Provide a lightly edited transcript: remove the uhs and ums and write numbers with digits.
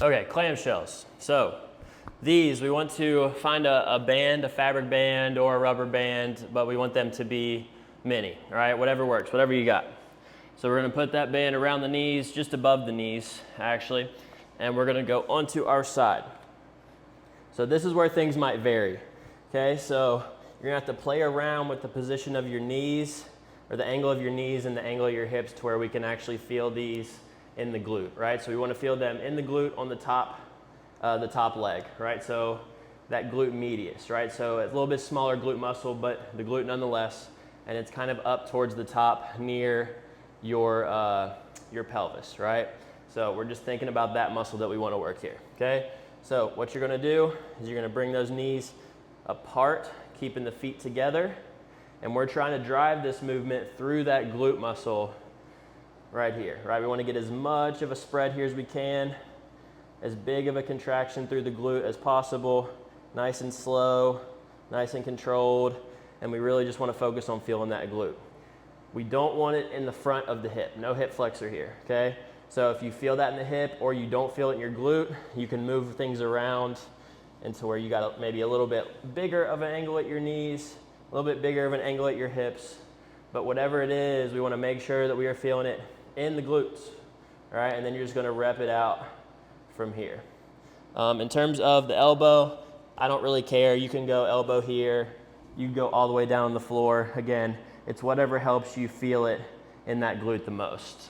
Okay, clamshells. So these, we want to find a band, a fabric band or a rubber band, but we want them to be mini, all right? Whatever works, whatever you got. So we're gonna put that band around the knees, just above the knees, actually, and we're gonna go onto our side. So this is where things might vary, okay? So you're gonna have to play around with the position of your knees, or the angle of your knees and the angle of your hips to where we can actually feel these in the glute, right? So we want to feel them in the glute on the top leg, right? So that glute medius, right? So it's a little bit smaller glute muscle, but the glute nonetheless, and it's kind of up towards the top near your pelvis, right? So we're just thinking about that muscle that we want to work here, okay? So what you're going to do is you're going to bring those knees apart, keeping the feet together, and we're trying to drive this movement through that glute muscle right here, right? We want to get as much of a spread here as we can, as big of a contraction through the glute as possible, nice and slow, nice and controlled, and we really just want to focus on feeling that glute. We don't want it in the front of the hip, no hip flexor here, okay? So if you feel that in the hip or you don't feel it in your glute, you can move things around into where you got maybe a little bit bigger of an angle at your knees, a little bit bigger of an angle at your hips, but whatever it is, we want to make sure that we are feeling it in the glutes, all right? And then you're just gonna rep it out from here. In terms of the elbow, I don't really care. You can go elbow here, you can go all the way down on the floor. Again, it's whatever helps you feel it in that glute the most.